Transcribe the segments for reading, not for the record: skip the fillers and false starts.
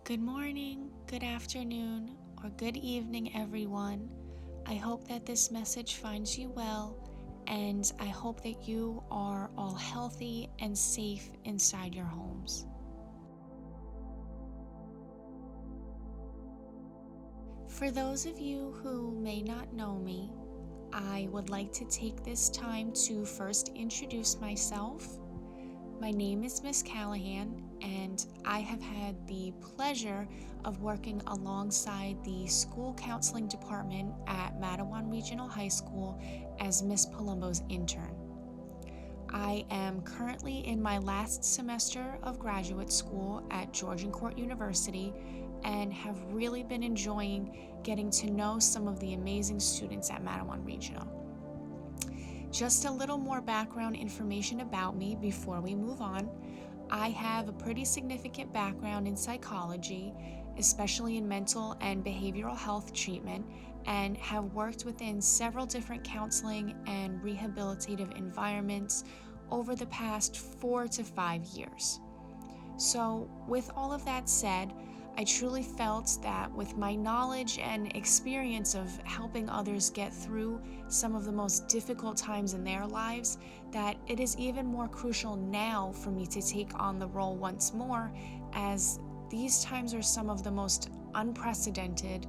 Good morning, good afternoon, or good evening, everyone. I hope that this message finds you well, and I hope that you are all healthy and safe inside your homes. For those of you who may not know me, I would like to take this time to first introduce myself. My name is Miss Callahan, and I have had the pleasure of working alongside the school counseling department at Matawan Regional High School as Miss Palumbo's intern. I am currently in my last semester of graduate school at Georgian Court University and have really been enjoying getting to know some of the amazing students at Matawan Regional. Just a little more background information about me before we move on. I have a pretty significant background in psychology, especially in mental and behavioral health treatment, and have worked within several different counseling and rehabilitative environments over the past 4 to 5 years. So, with all of that said, I truly felt that with my knowledge and experience of helping others get through some of the most difficult times in their lives, that it is even more crucial now for me to take on the role once more, as these times are some of the most unprecedented,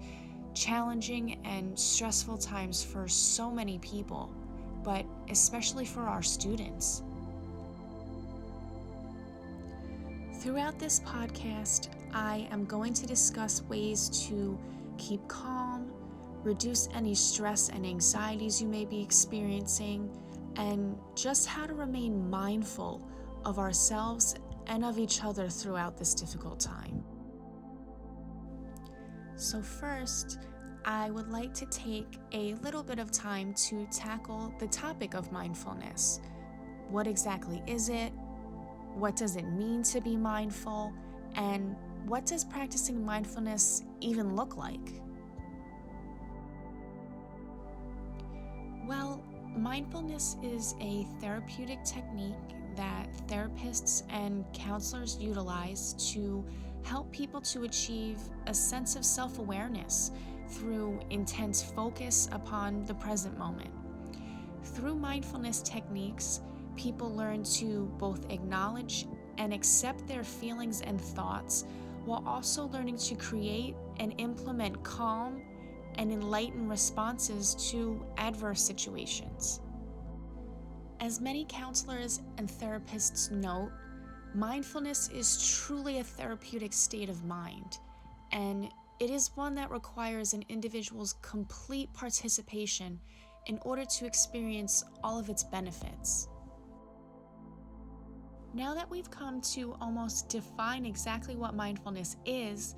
challenging, and stressful times for so many people, but especially for our students. Throughout this podcast, I am going to discuss ways to keep calm, reduce any stress and anxieties you may be experiencing, and just how to remain mindful of ourselves and of each other throughout this difficult time. So first, I would like to take a little bit of time to tackle the topic of mindfulness. What exactly is it? What does it mean to be mindful? And what does practicing mindfulness even look like? Well, mindfulness is a therapeutic technique that therapists and counselors utilize to help people to achieve a sense of self-awareness through intense focus upon the present moment. Through mindfulness techniques, people learn to both acknowledge and accept their feelings and thoughts while also learning to create and implement calm and enlightened responses to adverse situations. As many counselors and therapists note, mindfulness is truly a therapeutic state of mind, and it is one that requires an individual's complete participation in order to experience all of its benefits. Now that we've come to almost define exactly what mindfulness is,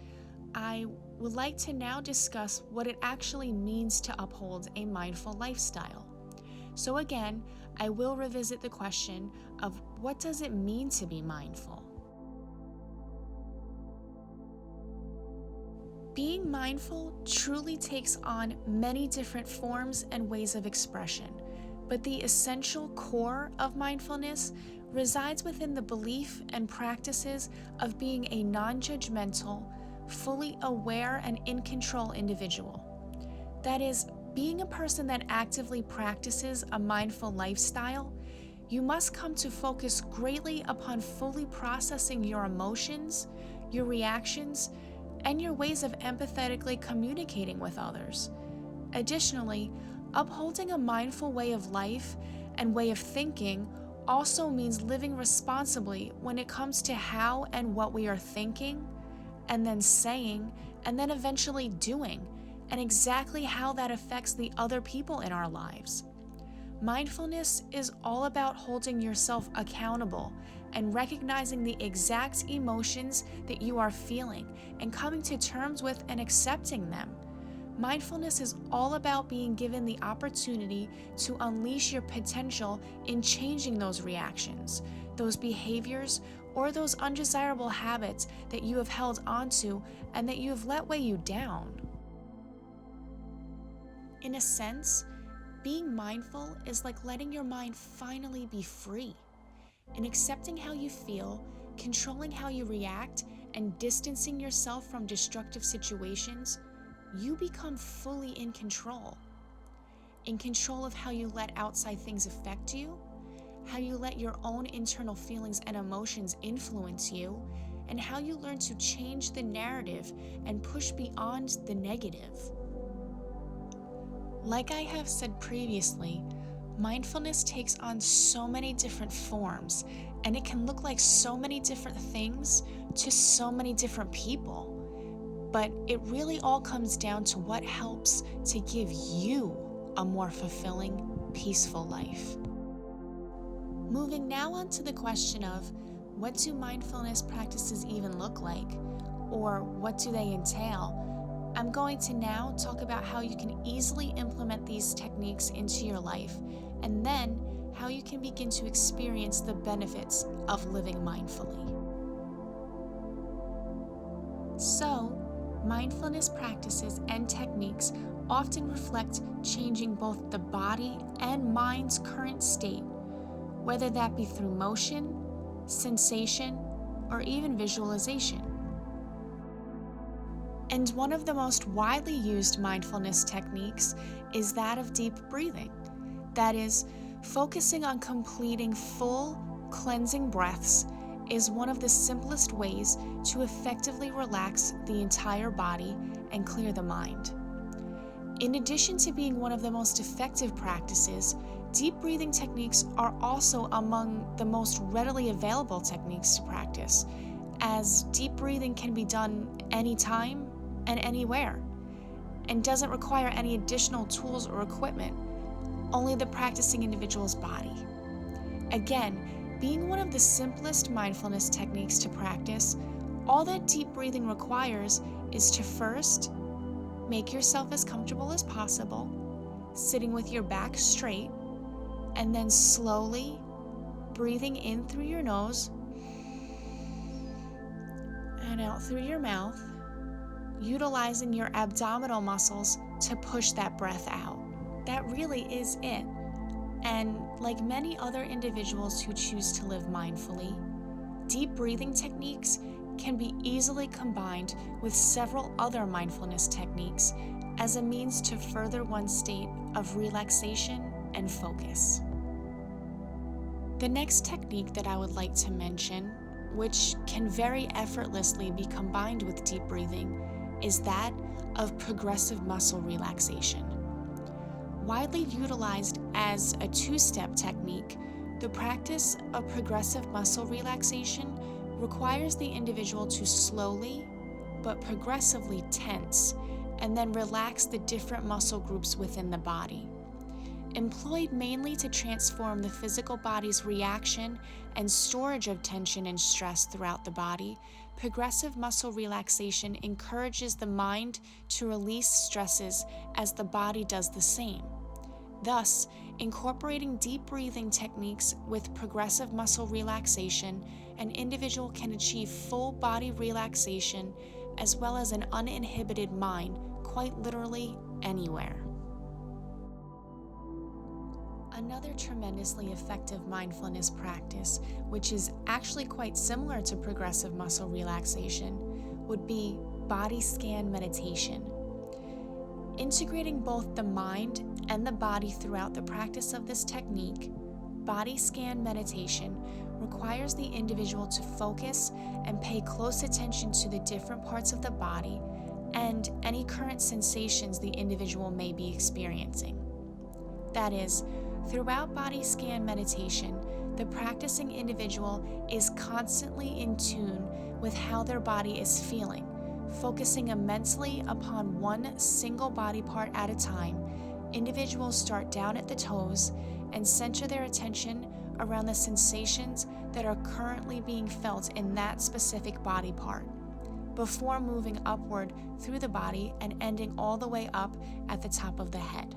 I would like to now discuss what it actually means to uphold a mindful lifestyle. So again, I will revisit the question of what does it mean to be mindful? Being mindful truly takes on many different forms and ways of expression, but the essential core of mindfulness resides within the belief and practices of being a non-judgmental, fully aware and in control individual. That is, being a person that actively practices a mindful lifestyle, you must come to focus greatly upon fully processing your emotions, your reactions, and your ways of empathetically communicating with others. Additionally, upholding a mindful way of life and way of thinking also means living responsibly when it comes to how and what we are thinking, and then saying, and then eventually doing, and exactly how that affects the other people in our lives. Mindfulness is all about holding yourself accountable and recognizing the exact emotions that you are feeling and coming to terms with and accepting them. Mindfulness is all about being given the opportunity to unleash your potential in changing those reactions, those behaviors, or those undesirable habits that you have held onto and that you have let weigh you down. In a sense, being mindful is like letting your mind finally be free. In accepting how you feel, controlling how you react, and distancing yourself from destructive situations, you become fully in control. In control of how you let outside things affect you, how you let your own internal feelings and emotions influence you, and how you learn to change the narrative and push beyond the negative. Like I have said previously, mindfulness takes on so many different forms, and it can look like so many different things to so many different people. But it really all comes down to what helps to give you a more fulfilling, peaceful life. Moving now on to the question of, what do mindfulness practices even look like? Or what do they entail? I'm going to now talk about how you can easily implement these techniques into your life, and then how you can begin to experience the benefits of living mindfully. So, mindfulness practices and techniques often reflect changing both the body and mind's current state, whether that be through motion, sensation, or even visualization. And one of the most widely used mindfulness techniques is that of deep breathing. That is, focusing on completing full, cleansing breaths is one of the simplest ways to effectively relax the entire body and clear the mind. In addition to being one of the most effective practices, deep breathing techniques are also among the most readily available techniques to practice, as deep breathing can be done anytime and anywhere, and doesn't require any additional tools or equipment, only the practicing individual's body. Again, being one of the simplest mindfulness techniques to practice, all that deep breathing requires is to first make yourself as comfortable as possible, sitting with your back straight, and then slowly breathing in through your nose and out through your mouth, utilizing your abdominal muscles to push that breath out. That really is it. And like many other individuals who choose to live mindfully, deep breathing techniques can be easily combined with several other mindfulness techniques as a means to further one's state of relaxation and focus. The next technique that I would like to mention, which can very effortlessly be combined with deep breathing, is that of progressive muscle relaxation. Widely utilized as a two-step technique, the practice of progressive muscle relaxation requires the individual to slowly but progressively tense and then relax the different muscle groups within the body. Employed mainly to transform the physical body's reaction and storage of tension and stress throughout the body, progressive muscle relaxation encourages the mind to release stresses as the body does the same. Thus, incorporating deep breathing techniques with progressive muscle relaxation, an individual can achieve full body relaxation as well as an uninhibited mind, quite literally anywhere. Another tremendously effective mindfulness practice, which is actually quite similar to progressive muscle relaxation, would be body scan meditation. Integrating both the mind and the body throughout the practice of this technique, body scan meditation requires the individual to focus and pay close attention to the different parts of the body and any current sensations the individual may be experiencing. That is, throughout body scan meditation, the practicing individual is constantly in tune with how their body is feeling, focusing immensely upon one single body part at a time. Individuals start down at the toes and center their attention around the sensations that are currently being felt in that specific body part, before moving upward through the body and ending all the way up at the top of the head.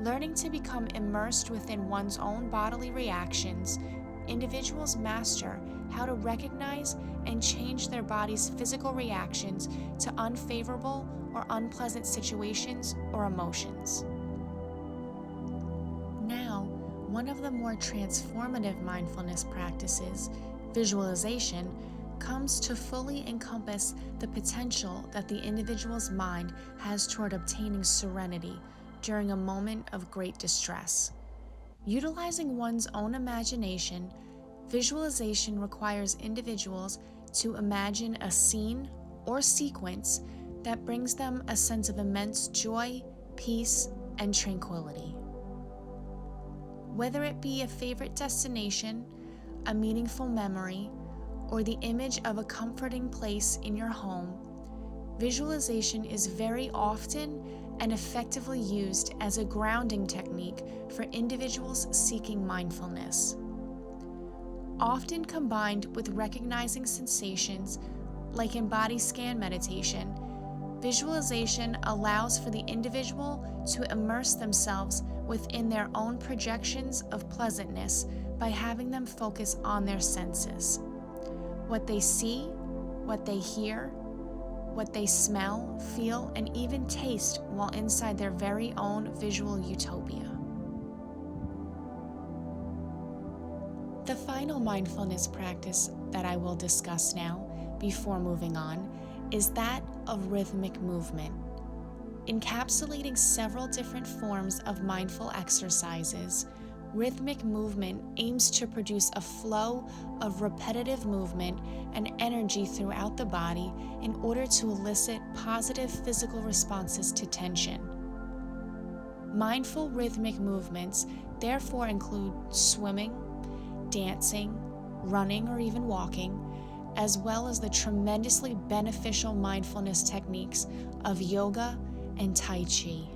Learning to become immersed within one's own bodily reactions, individuals master how to recognize and change their body's physical reactions to unfavorable or unpleasant situations or emotions. Now, one of the more transformative mindfulness practices, visualization, comes to fully encompass the potential that the individual's mind has toward obtaining serenity during a moment of great distress. Utilizing one's own imagination, visualization requires individuals to imagine a scene or sequence that brings them a sense of immense joy, peace, and tranquility. Whether it be a favorite destination, a meaningful memory, or the image of a comforting place in your home, visualization is very often and effectively used as a grounding technique for individuals seeking mindfulness. Often combined with recognizing sensations, like in body scan meditation, visualization allows for the individual to immerse themselves within their own projections of pleasantness by having them focus on their senses. What they see, what they hear, what they smell, feel, and even taste while inside their very own visual utopia. The final mindfulness practice that I will discuss now, before moving on, is that of rhythmic movement. Encapsulating several different forms of mindful exercises, rhythmic movement aims to produce a flow of repetitive movement and energy throughout the body in order to elicit positive physical responses to tension. Mindful rhythmic movements therefore include swimming, dancing, running, or even walking, as well as the tremendously beneficial mindfulness techniques of yoga and Tai Chi.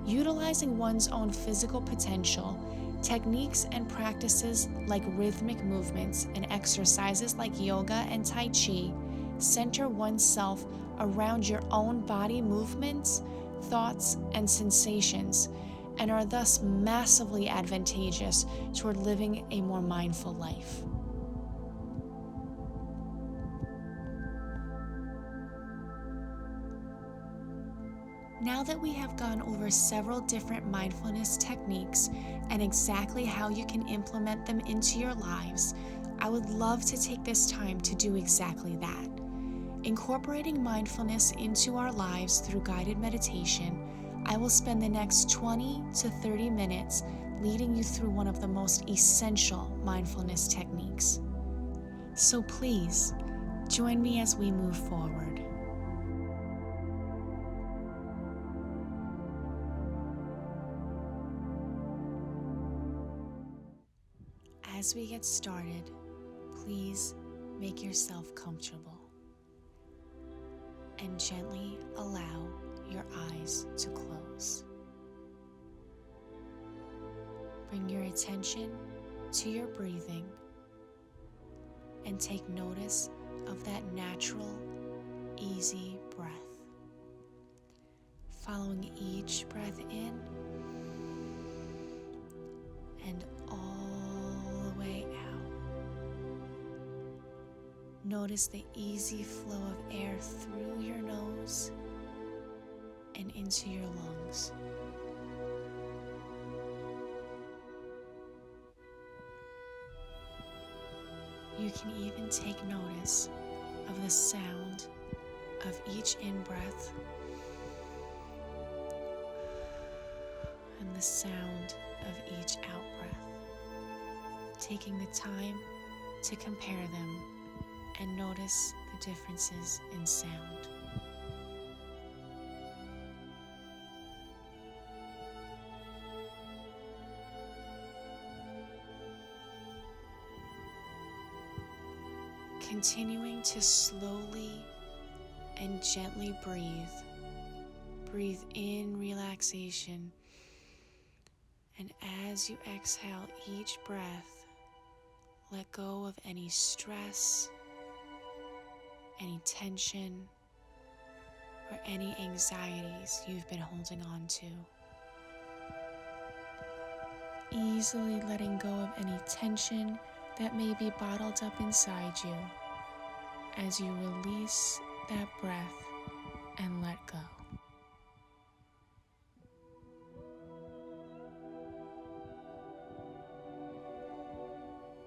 Utilizing one's own physical potential, techniques and practices like rhythmic movements and exercises like yoga and Tai Chi center oneself around your own body movements, thoughts, and sensations, and are thus massively advantageous toward living a more mindful life. Now that we have gone over several different mindfulness techniques and exactly how you can implement them into your lives, I would love to take this time to do exactly that. Incorporating mindfulness into our lives through guided meditation, I will spend the next 20 to 30 minutes leading you through one of the most essential mindfulness techniques. So please, join me as we move forward. As we get started, please make yourself comfortable and gently allow your eyes to close. Bring your attention to your breathing and take notice of that natural, easy breath. Following each breath in and all the way out. Notice the easy flow of air through your nose and into your lungs. You can even take notice of the sound of each in-breath and the sound of each out-breath, taking the time to compare them and notice the differences in sound. Continuing to slowly and gently breathe. Breathe in relaxation, and as you exhale each breath, let go of any stress, any tension, or any anxieties you've been holding on to. Easily letting go of any tension that may be bottled up inside you as you release that breath and let go.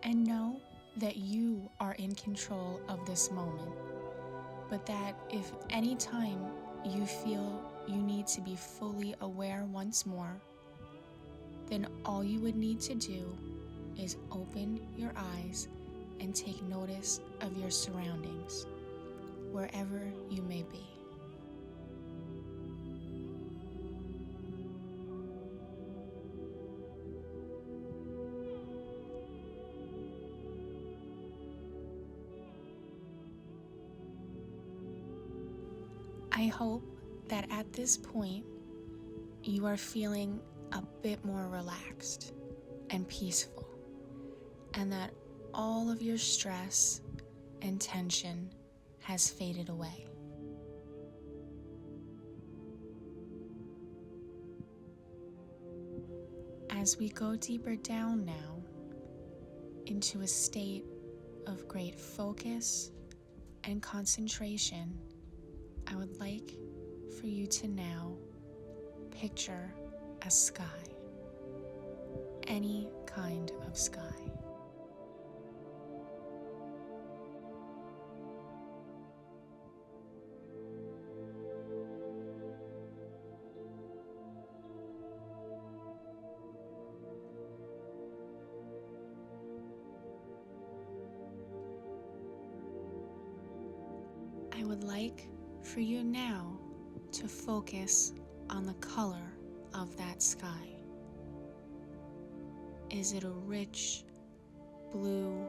And know that you are in control of this moment, but that if any time you feel you need to be fully aware once more, then all you would need to do is open your eyes and take notice of your surroundings, wherever you may be. I hope that at this point you are feeling a bit more relaxed and peaceful, and that all of your stress and tension has faded away. As we go deeper down now into a state of great focus and concentration, I would like for you to now picture a sky, any kind of sky. I would like for you now to focus on the color of that sky. Is it a rich blue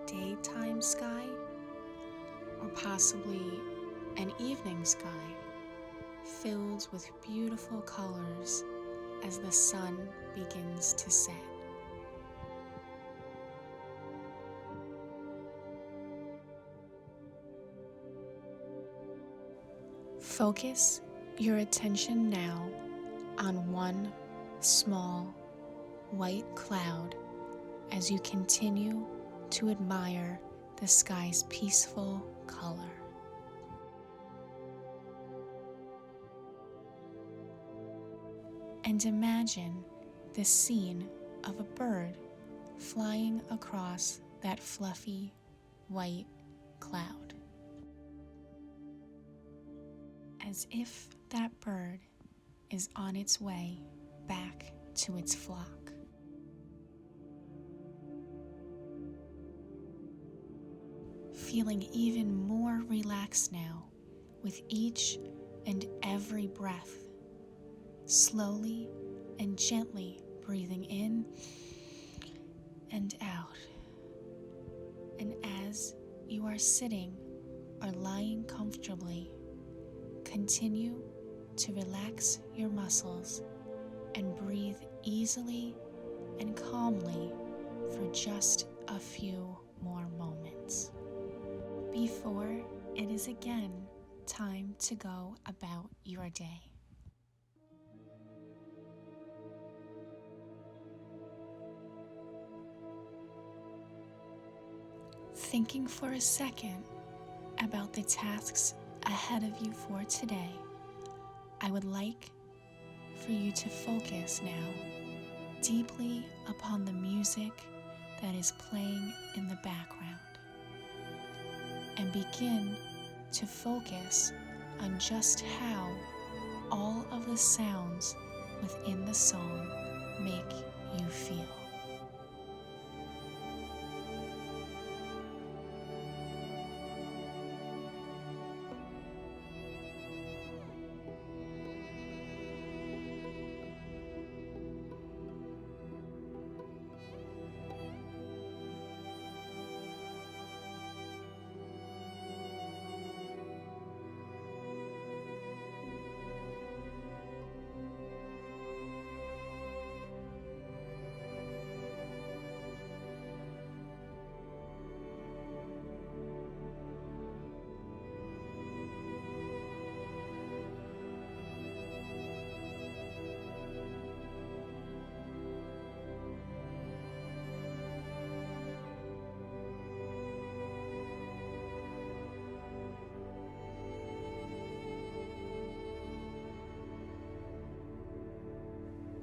daytime sky, or possibly an evening sky filled with beautiful colors as the sun begins to set? Focus your attention now on one small white cloud as you continue to admire the sky's peaceful color. And imagine the scene of a bird flying across that fluffy white cloud, as if that bird is on its way back to its flock. Feeling even more relaxed now with each and every breath, slowly and gently breathing in and out. And as you are sitting or lying comfortably, continue to relax your muscles and breathe easily and calmly for just a few more moments before it is again time to go about your day. Thinking for a second about the tasks ahead of you for today, I would like for you to focus now deeply upon the music that is playing in the background, and begin to focus on just how all of the sounds within the song make you feel.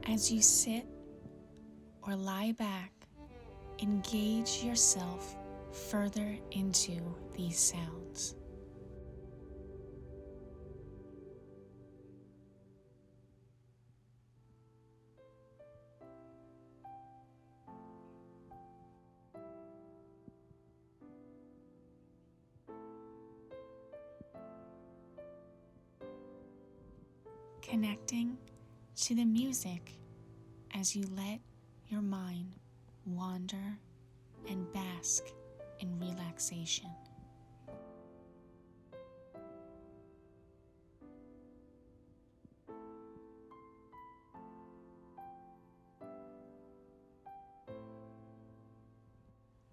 As you sit or lie back engage yourself further into these sounds. Connecting to the music as you let your mind wander and bask in relaxation.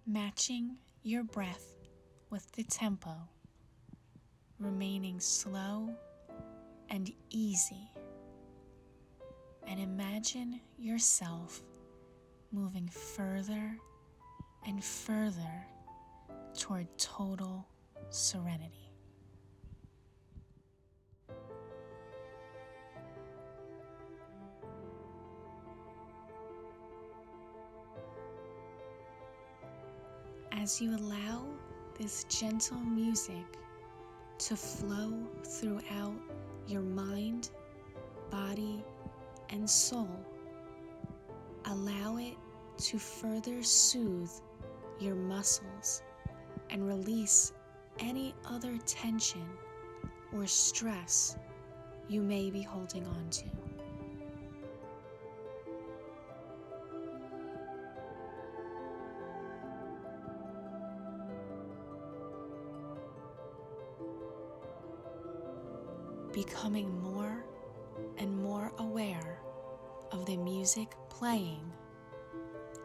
Matching your breath with the tempo, remaining slow and easy, and imagine yourself moving further and further toward total serenity. As you allow this gentle music to flow throughout your mind, body, and soul, allow it to further soothe your muscles and release any other tension or stress you may be holding on to. Becoming more and more aware of the music playing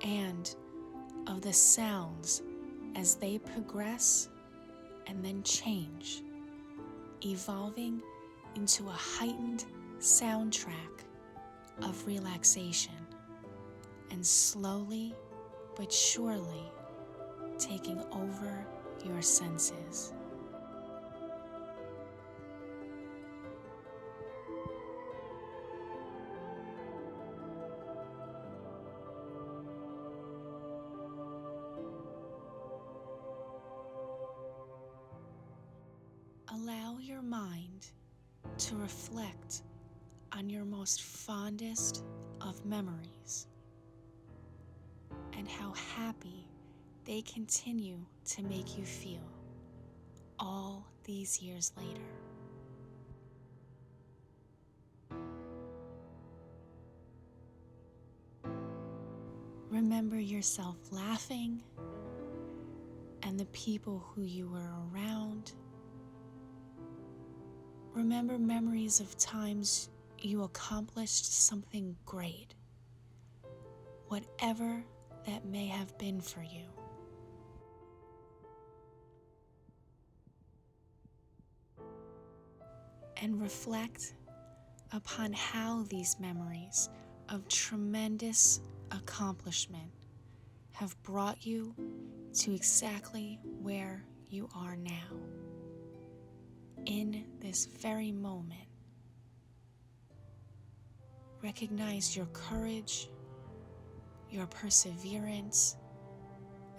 and of the sounds as they progress and then change, evolving into a heightened soundtrack of relaxation, and slowly but surely taking over your senses. Allow your mind to reflect on your most fondest of memories and how happy they continue to make you feel all these years later. Remember yourself laughing and the people who you were around. Remember memories of times you accomplished something great, whatever that may have been for you. And reflect upon how these memories of tremendous accomplishment have brought you to exactly where you are now, in this very moment. Recognize your courage, your perseverance,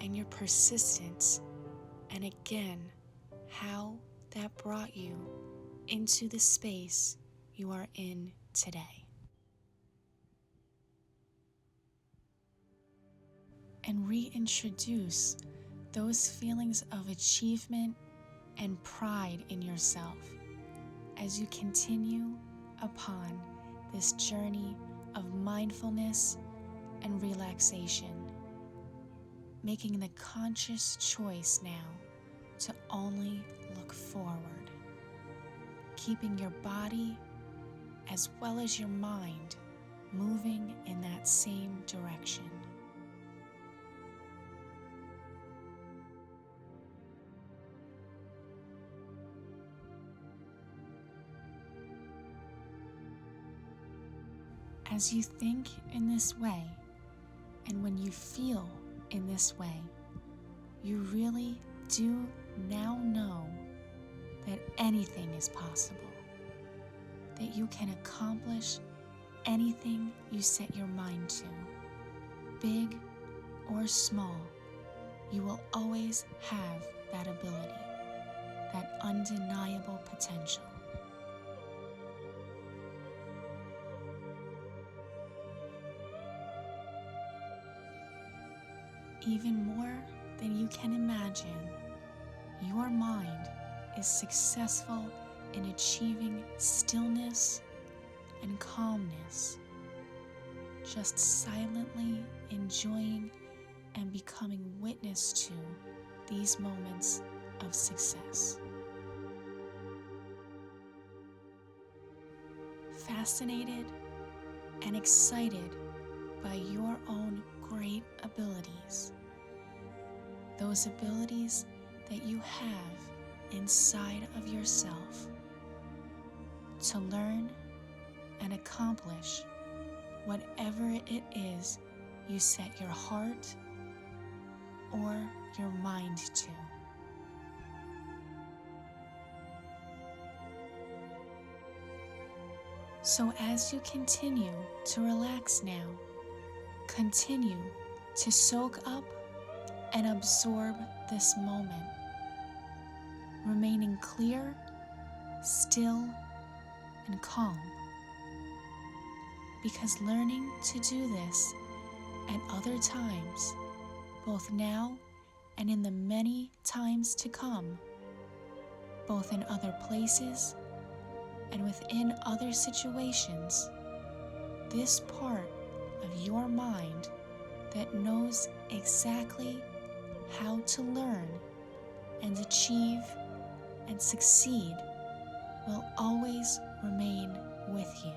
and your persistence, and again, how that brought you into the space you are in today. And reintroduce those feelings of achievement and pride in yourself as you continue upon this journey of mindfulness and relaxation, making the conscious choice now to only look forward, keeping your body as well as your mind moving in that same direction. As you think in this way, and when you feel in this way, you really do now know that anything is possible, that you can accomplish anything you set your mind to, big or small, you will always have that ability, that undeniable potential. Even more than you can imagine, your mind is successful in achieving stillness and calmness, just silently enjoying and becoming witness to these moments of success. Fascinated and excited by your own great abilities, those abilities that you have inside of yourself to learn and accomplish whatever it is you set your heart or your mind to. So as you continue to relax now, continue to soak up and absorb this moment, remaining clear, still, and calm. Because learning to do this at other times, both now and in the many times to come, both in other places and within other situations, this part of your mind that knows exactly how to learn and achieve and succeed will always remain with you,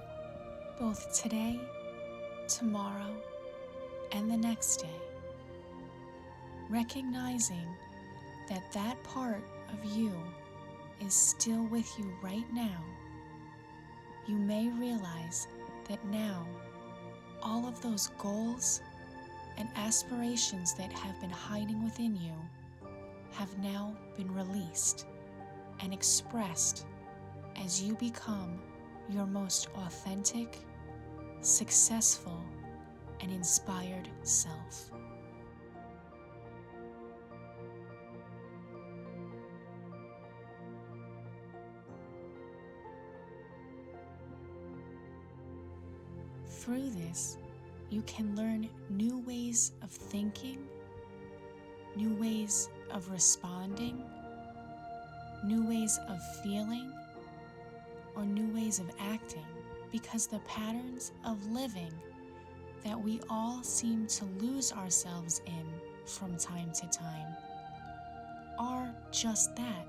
both today, tomorrow, and the next day, recognizing that that part of you is still with you right now. You may realize that now all of those goals and aspirations that have been hiding within you have now been released and expressed as you become your most authentic, successful, and inspired self. Through this, you can learn new ways of thinking, new ways of responding, new ways of feeling, or new ways of acting, because the patterns of living that we all seem to lose ourselves in from time to time are just that,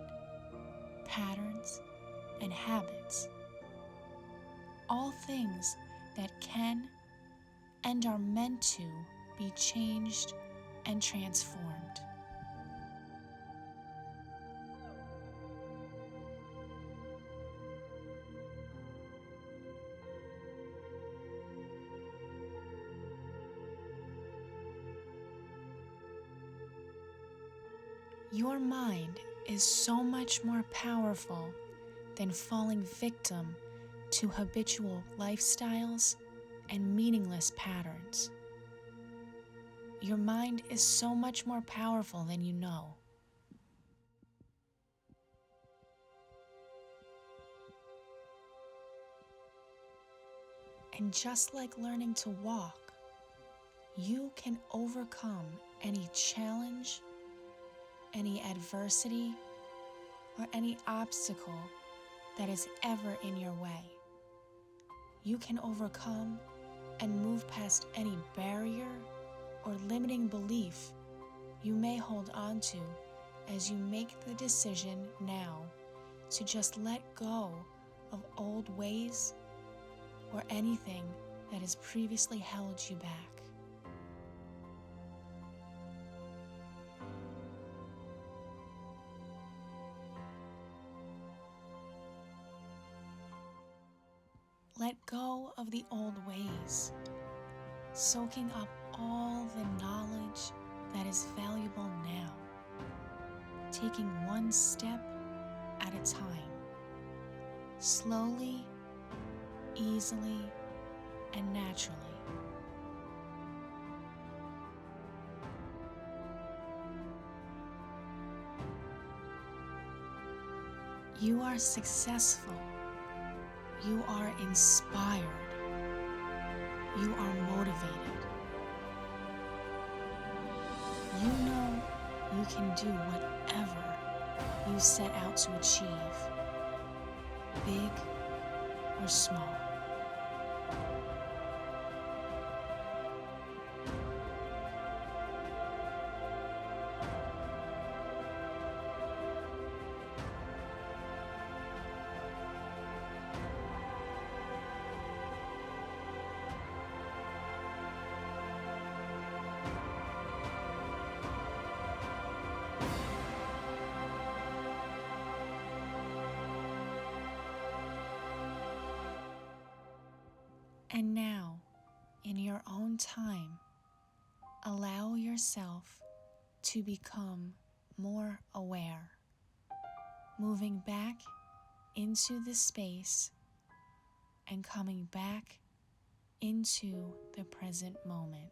patterns and habits. All things that can and are meant to be changed and transformed. Your mind is so much more powerful than falling victim to habitual lifestyles and meaningless patterns. Your mind is so much more powerful than you know. And just like learning to walk, you can overcome any challenge, any adversity, or any obstacle that is ever in your way. You can overcome and move past any barrier or limiting belief you may hold on to as you make the decision now to just let go of old ways or anything that has previously held you back. Let go of the old ways, soaking up all the knowledge that is valuable now, taking one step at a time, slowly, easily, and naturally. You are successful. You are inspired. You are motivated. You know you can do whatever you set out to achieve, big or small. And now, in your own time, allow yourself to become more aware, moving back into the space and coming back into the present moment.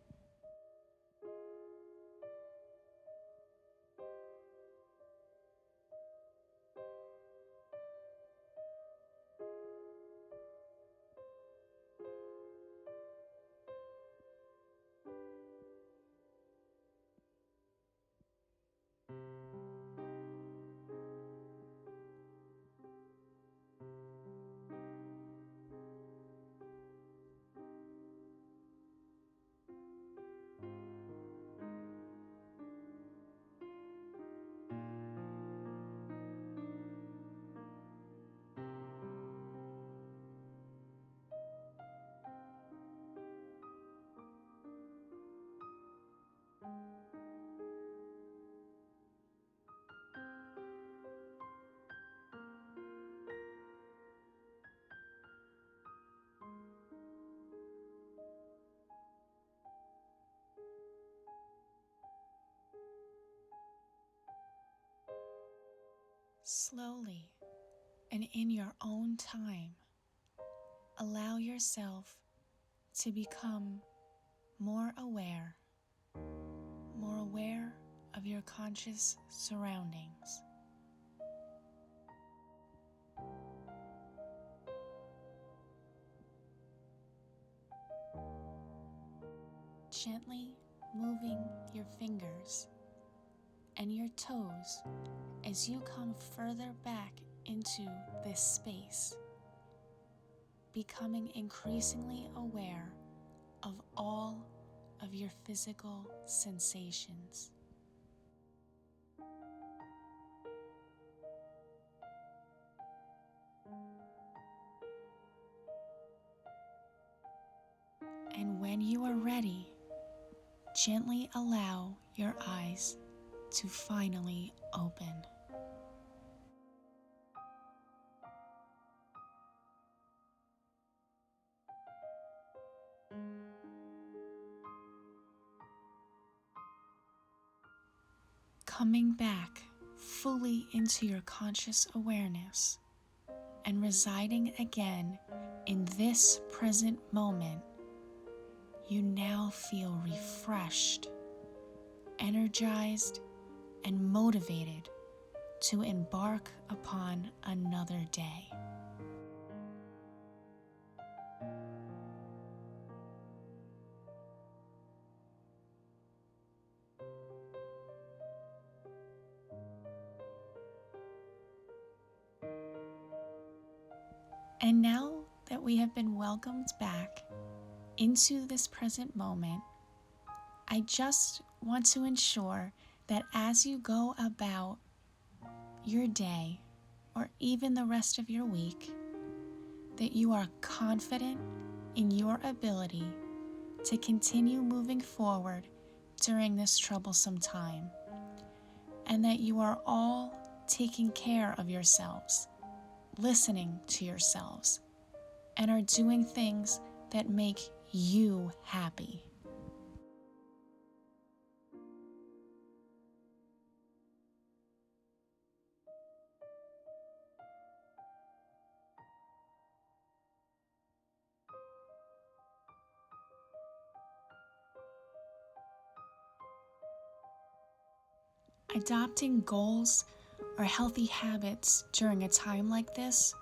Slowly and in your own time, allow yourself to become more aware of your conscious surroundings. Gently moving your fingers and your toes as you come further back into this space, becoming increasingly aware of all of your physical sensations. And when you are ready, gently allow your eyes to finally open. Coming back fully into your conscious awareness and residing again in this present moment, you now feel refreshed, energized, and motivated to embark upon another day. And now that we have been welcomed back into this present moment, I just want to ensure that as you go about your day or even the rest of your week, that you are confident in your ability to continue moving forward during this troublesome time, and that you are all taking care of yourselves, listening to yourselves, and are doing things that make you happy. Adopting goals or healthy habits during a time like this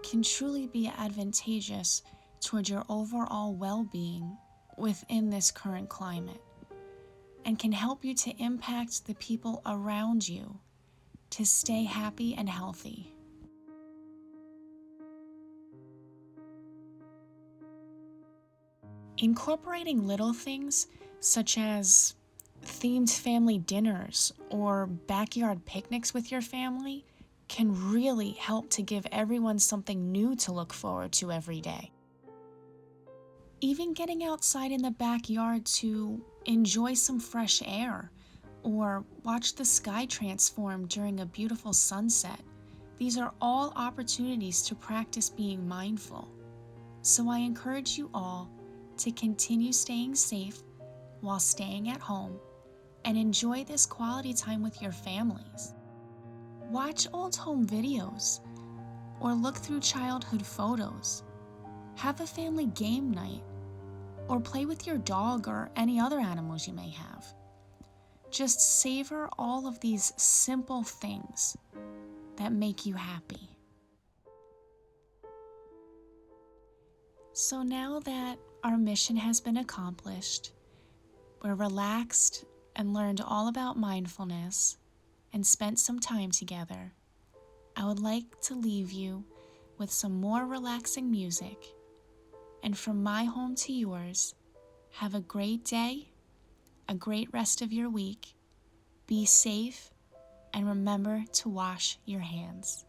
can truly be advantageous toward your overall well-being within this current climate, and can help you to impact the people around you to stay happy and healthy. Incorporating little things such as themed family dinners or backyard picnics with your family can really help to give everyone something new to look forward to every day. Even getting outside in the backyard to enjoy some fresh air or watch the sky transform during a beautiful sunset. These are all opportunities to practice being mindful. So I encourage you all to continue staying safe while staying at home and enjoy this quality time with your families. Watch old home videos or look through childhood photos. Have a family game night or play with your dog or any other animals you may have. Just savor all of these simple things that make you happy. So now that our mission has been accomplished, we're relaxed and learned all about mindfulness and spent some time together, I would like to leave you with some more relaxing music. And from my home to yours, have a great day, a great rest of your week, be safe, and remember to wash your hands.